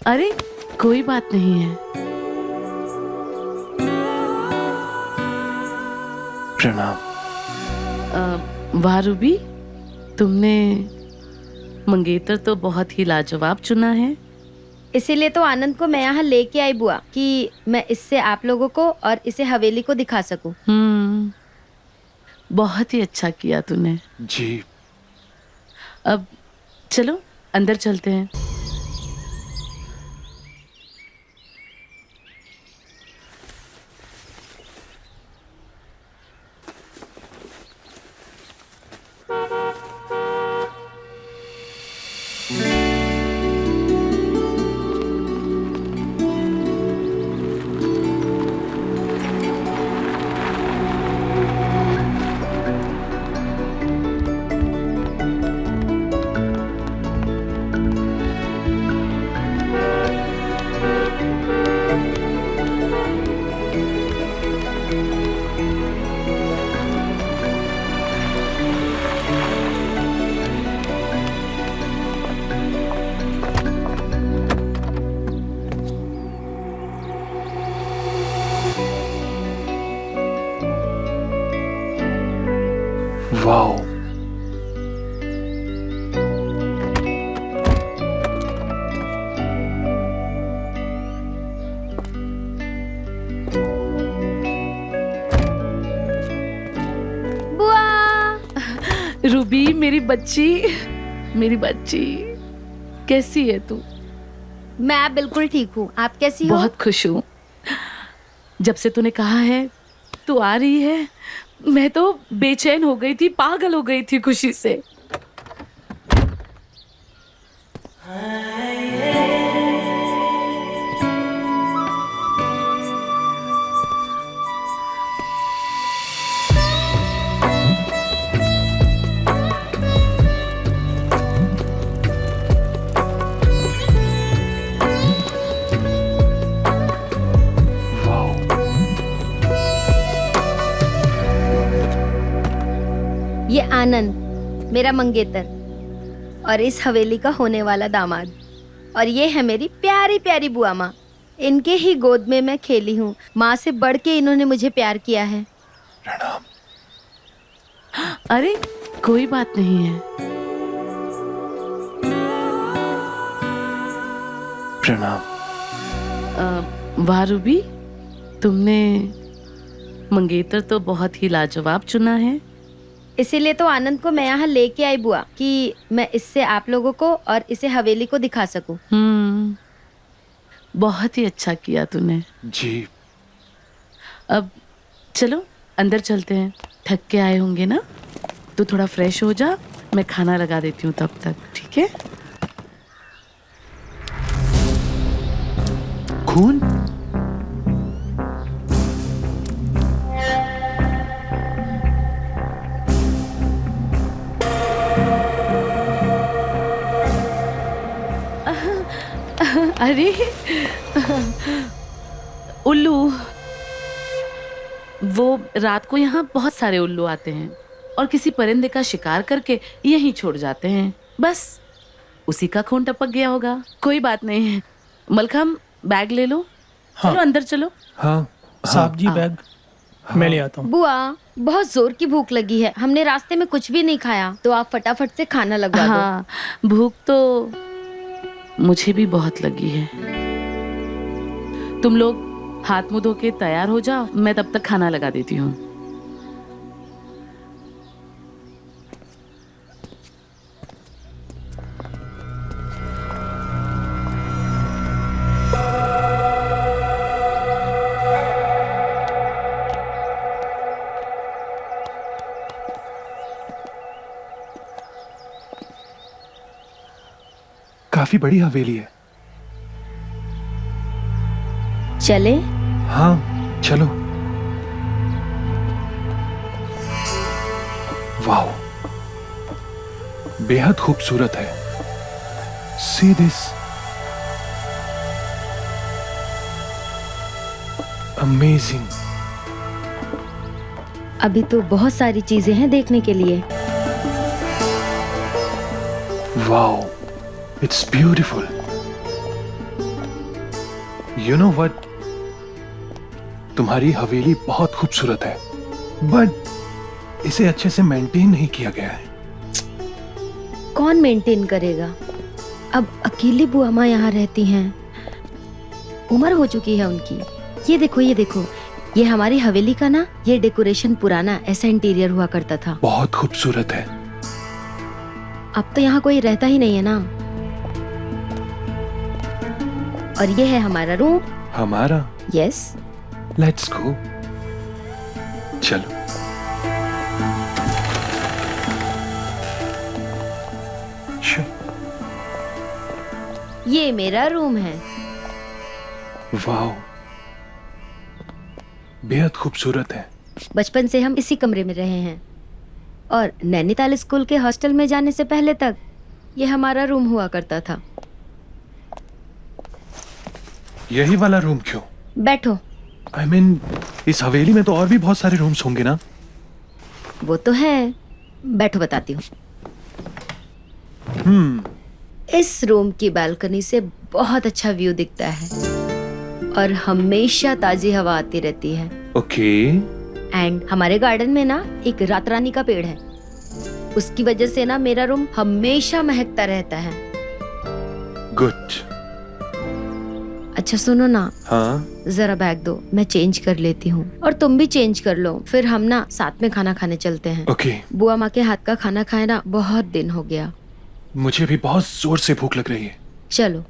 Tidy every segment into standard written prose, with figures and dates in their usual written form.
अरे कोई बात नहीं है। प्रणाम। वाह रूबी, तुमने मंगेतर तो बहुत ही लाजवाब चुना है। इसीलिए तो आनंद को मैं यहाँ लेके आई बुआ कि मैं इससे आप लोगों को और इसे हवेली को दिखा सकूं। बहुत ही अच्छा किया तूने। जी। अब चलो अंदर चलते हैं। वाओ, बुआ रूबी मेरी बच्ची, मेरी बच्ची, कैसी है तू? मैं बिल्कुल ठीक हूँ, आप कैसी हो? बहुत खुश हूँ। जब से तूने कहा है तू आ रही है, मैं तो बेचैन हो गई थी, पागल हो गई थी खुशी से। वाओ, ये आनंद मेरा मंगेतर और इस हवेली का होने वाला दामाद, और ये है मेरी प्यारी प्यारी बुआ माँ। इनके ही गोद में मैं खेली हूँ, माँ से बढ़ के इन्होंने मुझे प्यार किया है। प्रणाम। अरे कोई बात नहीं है। प्रणाम। वाह रूबी, तुमने मंगेतर तो बहुत ही लाजवाब चुना है। इसीलिए तो आनंद को मैं यहाँ लेके आई बुआ कि मैं इससे आप लोगों को और इसे हवेली को दिखा सकूं। बहुत ही अच्छा किया तूने। जी। अब चलो अंदर चलते हैं। थक के आए होंगे ना, तो थोड़ा फ्रेश हो जा, मैं खाना लगा देती हूँ तब तक, ठीक है? खून? अरे उल्लू, वो रात को यहाँ बहुत सारे उल्लू आते हैं और किसी परिंदे का शिकार करके यहीं छोड़ जाते हैं। बस उसी का खून टपक गया होगा। कोई बात नहीं है। मलखम, बैग ले लो। हाँ। चलो अंदर चलो। हाँ। साहब जी बैग मैं ले आता हूँ। बुआ बहुत जोर की भूख लगी है, हमने रास्ते में कुछ भी नहीं खाया, तो आप फटाफट से खाना लगवा दो। हाँ, भूख तो मुझे भी बहुत लगी है। तुम लोग हाथ मुंह धो के तैयार हो जाओ, मैं तब तक खाना लगा देती हूँ। काफी बड़ी हवेली है। चले? हाँ चलो। वाओ, बेहद खूबसूरत है। See this. Amazing. अभी तो बहुत सारी चीजें हैं देखने के लिए। Wow, it's beautiful. You know what, तुम्हारी हवेली बहुत खूबसूरत है, बट इसे अच्छे से मेंटेन नहीं किया गया है। कौन मेंटेन करेगा? अब अकेली बुआ माँ यहाँ रहती हैं, उम्र हो चुकी है उनकी। ये देखो, ये देखो, ये हमारी हवेली का ना, ये डेकोरेशन पुराना ऐसा इंटीरियर हुआ करता था। बहुत खूबसूरत है। अब तो यहाँ कोई रहता ही नहीं है ना। और ये है हमारा रूम। हमारा? यस। Let's go. चलो। ये मेरा रूम है। वाओ, बेहद खूबसूरत है। बचपन से हम इसी कमरे में रहे हैं और नैनीताल स्कूल के हॉस्टल में जाने से पहले तक ये हमारा रूम हुआ करता था। यही वाला रूम क्यों? बैठो। I mean, इस हवेली में तो और भी बहुत सारे रूम्स होंगे ना? वो तो है, बैठो बताती हूँ। इस रूम की बालकनी से बहुत अच्छा व्यू दिखता है और हमेशा ताजी हवा आती रहती है। ओके। एंड हमारे गार्डन में ना एक रात रानी का पेड़ है, उसकी वजह से ना मेरा रूम हमेशा महकता रहता है। गुड। अच्छा सुनो ना। हाँ? जरा बैग दो, मैं चेंज कर लेती हूँ और तुम भी चेंज कर लो, फिर हम ना साथ में खाना खाने चलते हैं। ओके। बुआ माँ के हाथ का खाना खाए ना बहुत दिन हो गया। मुझे भी बहुत जोर से भूख लग रही है। चलो।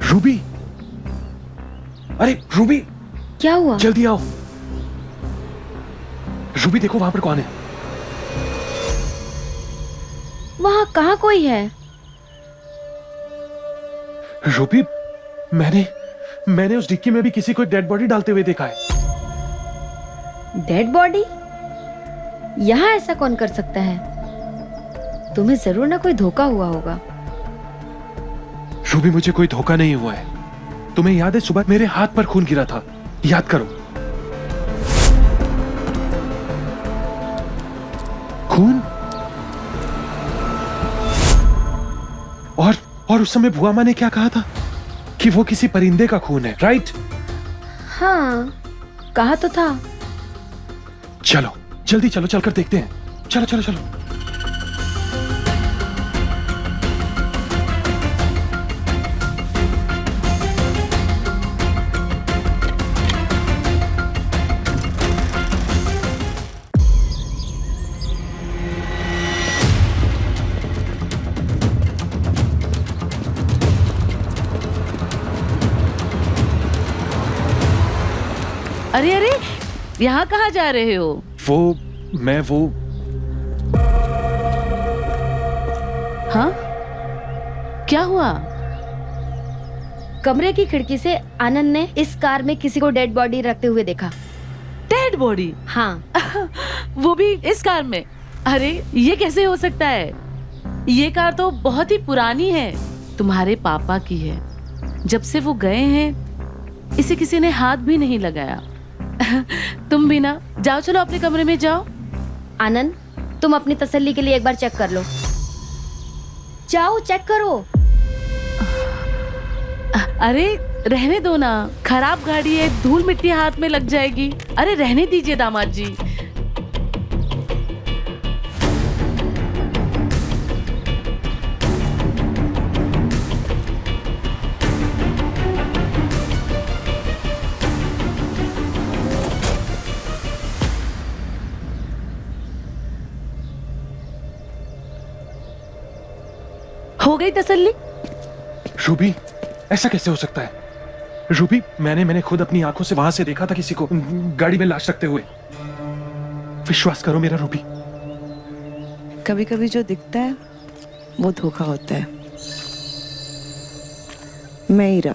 रूबी, अरे रूबी, क्या हुआ? जल्दी आओ। रूबी देखो वहां पर कौन है। वहाँ कहाँ कोई है? रूबी, मैंने उस डिक्की में भी किसी को डेड बॉडी डालते हुए देखा है। Dead body? यहाँ ऐसा कौन कर सकता है? तुम्हें जरूर ना कोई धोखा हुआ होगा। रूबी, मुझे कोई धोखा नहीं हुआ है। तुम्हें याद है सुबह मेरे हाथ पर खून गिरा था? याद करो। खून? और उस समय बुआ माँ ने क्या कहा था कि वो किसी परिंदे का खून है, राइट? हाँ, कहा तो था। चलो जल्दी चलो, चलकर देखते हैं। चलो चलो चलो। अरे अरे, यहाँ कहाँ जा रहे हो? वो हाँ, क्या हुआ? कमरे की खिड़की से आनंद ने इस कार में किसी को डेड बॉडी रखते हुए देखा। Dead body? हाँ। वो भी इस कार में? अरे ये कैसे हो सकता है? ये कार तो बहुत ही पुरानी है, तुम्हारे पापा की है। जब से वो गए हैं इसे किसी ने हाथ भी नहीं लगाया। तुम भी ना जाओ, चलो अपने कमरे में जाओ। आनंद, तुम अपनी तसल्ली के लिए एक बार चेक कर लो। जाओ चेक करो। अरे रहने दो ना, खराब गाड़ी है, धूल मिट्टी हाथ में लग जाएगी। अरे रहने दीजिए दामाद जी। हो गई तसल्ली? रूबी, ऐसा कैसे हो सकता है? रूबी, मैंने खुद अपनी आंखों से वहां से देखा था किसी को गाड़ी में लाश रखते हुए। विश्वास करो मेरा रूबी। कभी कभी जो दिखता है वो धोखा होता है। मैं ईरा।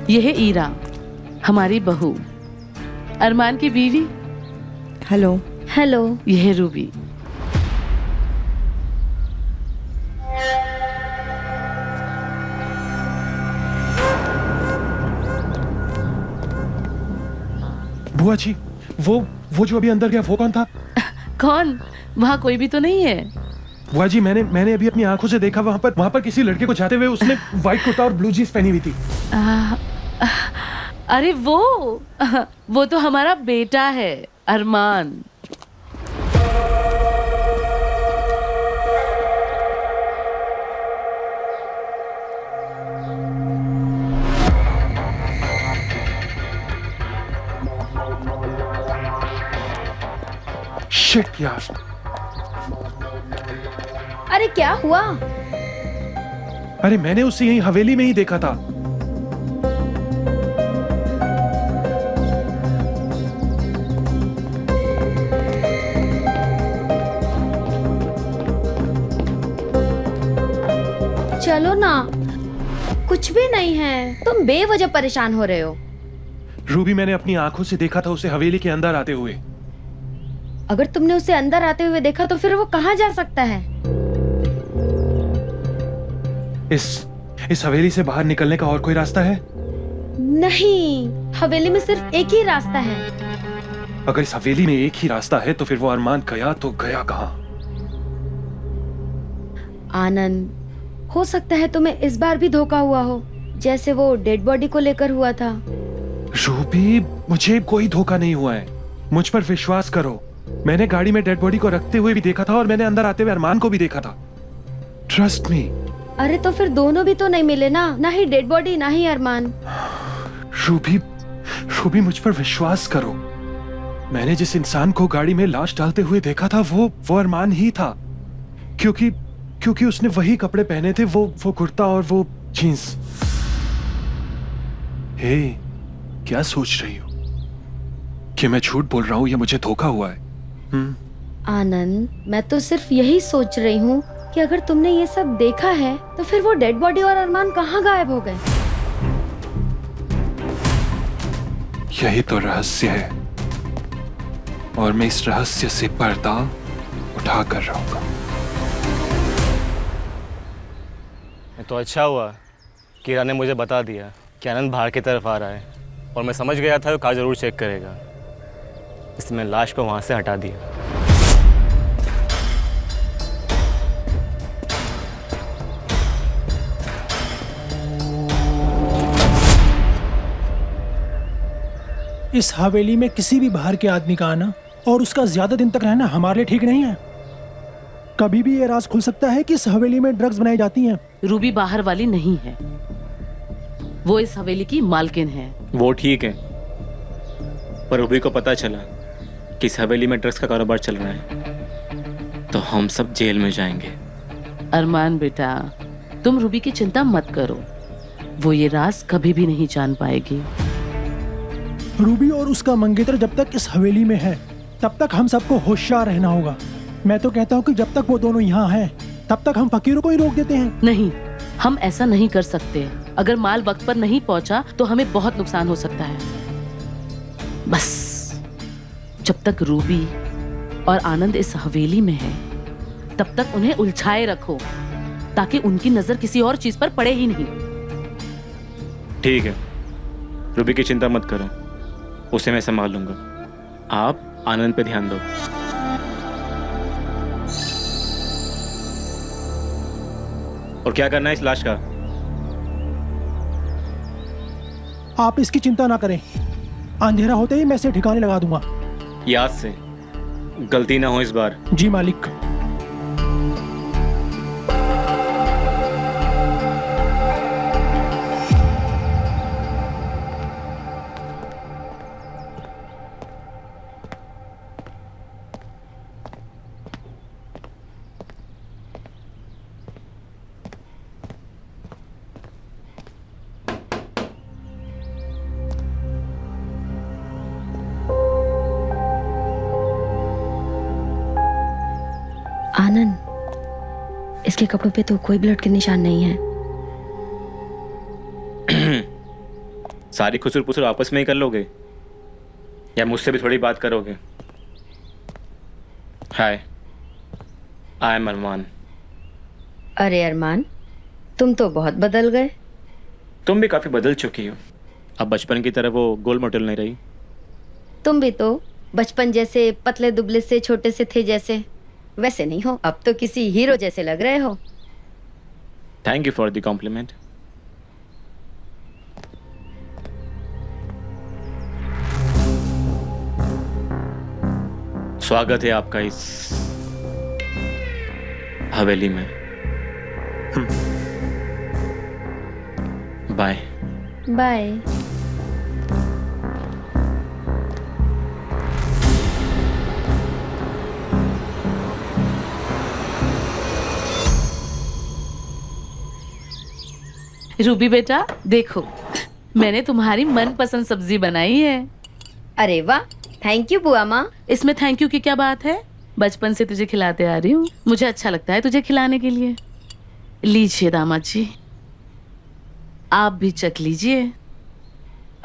यह है ईरा, हमारी बहू, अरमान की बीवी। हेलो। हेलो। यह है रूबी। बुआ जी, वो जो अभी अंदर गया वो कौन था? कौन? वहाँ कोई भी तो नहीं है। बुआ जी, मैंने अभी अपनी आंखों से देखा, वहां पर किसी लड़के को जाते हुए, उसने व्हाइट कुर्ता और ब्लू जींस पहनी हुई थी। अरे वो तो हमारा बेटा है, अरमान। शिट यार। अरे क्या हुआ? अरे मैंने उसे यहीं हवेली में ही देखा था। चलो ना, कुछ भी नहीं है, तुम बेवजह परेशान हो रहे हो। रूबी, मैंने अपनी आंखों से देखा था उसे हवेली के अंदर आते हुए। अगर तुमने उसे अंदर आते हुए देखा तो फिर वो कहाँ जा सकता है? इस हवेली से बाहर निकलने का और कोई रास्ता है? नहीं, हवेली में सिर्फ एक ही रास्ता है। अगर इस हवेली में एक ही रास्ता है तो फिर वो अरमान गया तो गया कहाँ? आनंद, हो सकता है तुम्हें इस बार भी धोखा हुआ हो, जैसे वो डेड बॉडी को लेकर हुआ था। रूबी, मुझे कोई धोखा नहीं हुआ है, मुझ पर विश्वास करो। मैंने गाड़ी में डेड बॉडी को रखते हुए भी देखा था और मैंने अंदर आते हुए अरमान को भी देखा था। Trust me. अरे तो फिर दोनों भी तो नहीं मिले ना, ना ही डेड बॉडी ना ही अरमान। रूबी, मुझ पर विश्वास करो। मैंने जिस इंसान को गाड़ी में लाश डालते हुए देखा था वो अरमान ही था, क्योंकि उसने वही कपड़े पहने थे, वो कुर्ता और वो जीन्स। हे, क्या सोच रही हो कि मैं झूठ बोल रहा हूं या मुझे धोखा हुआ है? आनंद, मैं तो सिर्फ यही सोच रही हूँ कि अगर तुमने ये सब देखा है तो फिर वो डेड बॉडी और अरमान कहाँ गायब हो गए? यही तो रहस्य है और मैं इस रहस्य से पर्दा उठा कर रहूंगा। तो अच्छा हुआ कि ईरा ने मुझे बता दिया कि आनंद बाहर की तरफ आ रहा है, और मैं समझ गया था वो कार जरूर चेक करेगा, इसलिए मैं लाश को वहां से हटा दिया। इस हवेली में किसी भी बाहर के आदमी का आना और उसका ज्यादा दिन तक रहना हमारे लिए ठीक नहीं है। कभी भी ये राज खुल सकता है कि इस हवेली में ड्रग्स बनाई जाती हैं। रूबी बाहर वाली नहीं है, वो इस हवेली की मालकिन है। वो ठीक है, पर रूबी को पता चला कि इस हवेली में ड्रग्स का कारोबार चल रहा है तो हम सब जेल में जाएंगे। अरमान बेटा, तुम रूबी की चिंता मत करो, वो ये राज कभी भी नहीं जान पाएगी। रूबी और उसका मंगेतर जब तक इस हवेली में है तब तक हम सबको होशियार रहना होगा। मैं तो कहता हूँ कि जब तक वो दोनों यहाँ हैं तब तक हम फकीरों को ही रोक देते हैं। नहीं, हम ऐसा नहीं कर सकते। अगर माल वक्त पर नहीं पहुंचा तो हमें बहुत नुकसान हो सकता है। बस जब तक रूबी और आनंद इस हवेली में है तब तक उन्हें उलझाए रखो, ताकि उनकी नजर किसी और चीज पर पड़े ही नहीं। ठीक है, रूबी की चिंता मत करो, उसे मैं संभाल लूंगा। आप आनंद पे ध्यान दो। और क्या करना है इस लाश का? आप इसकी चिंता ना करें, अंधेरा होते ही मैं इसे ठिकाने लगा दूंगा। याद से गलती ना हो इस बार। जी मालिक। आनंद, इसके कपड़ों पे तो कोई ब्लड के निशान नहीं है। सारी खुसर पुसर आपस में ही कर लोगे या मुझसे भी थोड़ी बात करोगे? हाय, आई एम अरमान। अरे अरमान, तुम तो बहुत बदल गए। तुम भी काफ़ी बदल चुकी हो। अब बचपन की तरह वो गोल मोटल नहीं रही। तुम भी तो बचपन जैसे पतले दुबले से छोटे से थे जैसे वैसे नहीं हो। अब तो किसी हीरो जैसे लग रहे हो। Thank you for the compliment. स्वागत है आपका इस हवेली में। बाय। बाय। रूबी बेटा, देखो मैंने तुम्हारी मनपसंद सब्जी बनाई है। अरे वाह, थैंक यू बुआ माँ। इसमें थैंक यू की क्या बात है? बचपन से तुझे खिलाते आ रही हूँ, मुझे अच्छा लगता है तुझे खिलाने के लिए। लीजिए दामाद जी, आप भी चख लीजिए।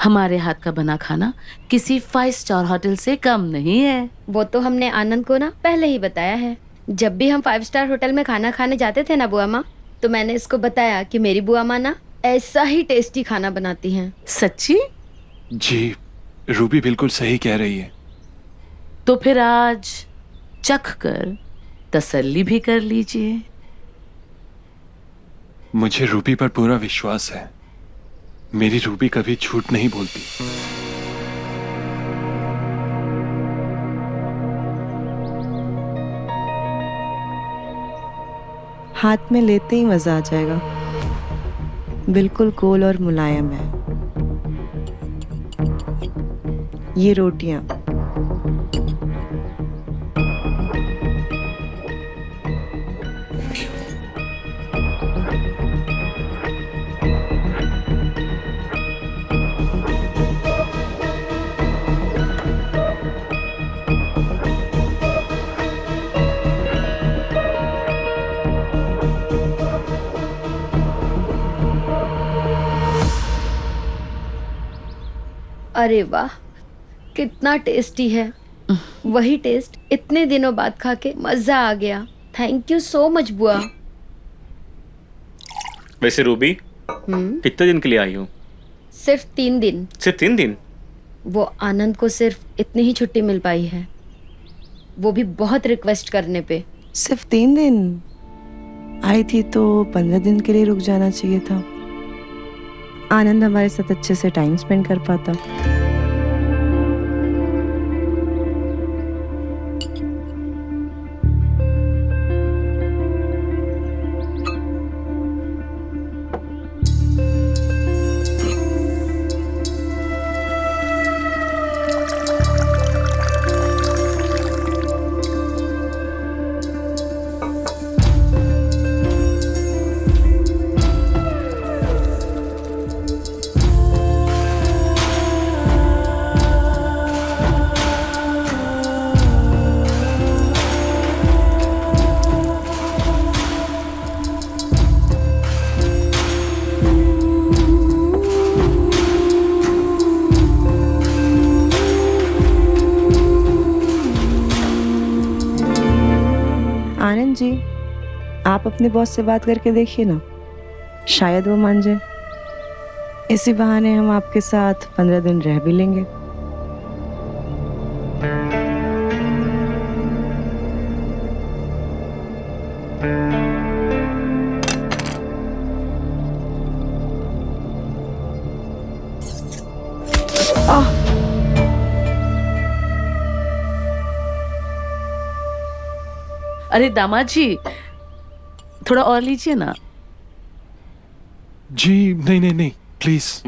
हमारे हाथ का बना खाना किसी 5 स्टार होटल से कम नहीं है। वो तो हमने आनंद को ना पहले ही बताया है। जब भी हम 5 स्टार होटल में खाना खाने जाते थे ना बुआ माँ, तो मैंने इसको बताया कि मेरी बुआ माँ ना ऐसा ही टेस्टी खाना बनाती हैं। सच्ची? जी, रूबी बिल्कुल सही कह रही है। तो फिर आज चख कर तसल्ली भी कर लीजिए। मुझे रूबी पर पूरा विश्वास है। मेरी रूबी कभी झूठ नहीं बोलती। हाथ में लेते ही मजा आ जाएगा। बिल्कुल गोल और मुलायम है। ये रोटियां अरे वाह, कितना टेस्टी है। वही टेस्ट इतने दिनों बाद खा के मजा आ गया। थैंक यू सो मच बुआ। वैसे रूबी, कितने दिन के लिए आई हो? सिर्फ 3 दिन। सिर्फ 3 दिन? वो आनंद को सिर्फ इतनी ही छुट्टी मिल पाई है, वो भी बहुत रिक्वेस्ट करने पे। सिर्फ 3 दिन? आई थी तो 15 दिन के लिए रुक जाना चाहिए था। आनंद हमारे साथ अच्छे से टाइम स्पेंड कर पाता। आनंद जी, आप अपने बॉस से बात करके देखिए ना, शायद वो मान जाए। इसी बहाने हम आपके साथ 15 दिन रह भी लेंगे। अरे दामाद जी, थोड़ा और लीजिए ना। जी नहीं नहीं नहीं, प्लीज।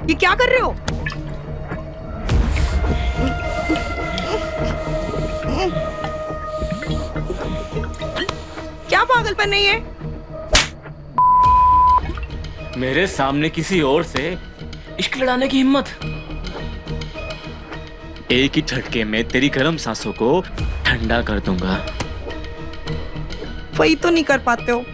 ये क्या कर रहे हो? क्या पागलपन है ये? मेरे सामने किसी और से इश्क लड़ाने की हिम्मत। एक ही झटके में तेरी गर्म सांसों को ठंडा कर दूंगा। वही तो नहीं कर पाते हो।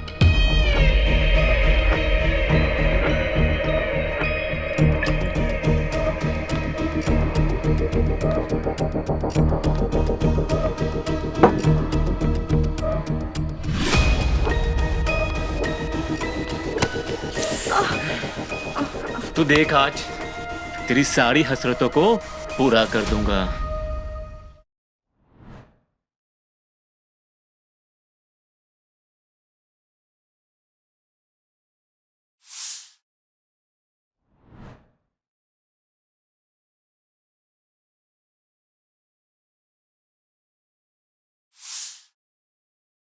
तू देख आज तेरी सारी हसरतों को पूरा कर दूंगा।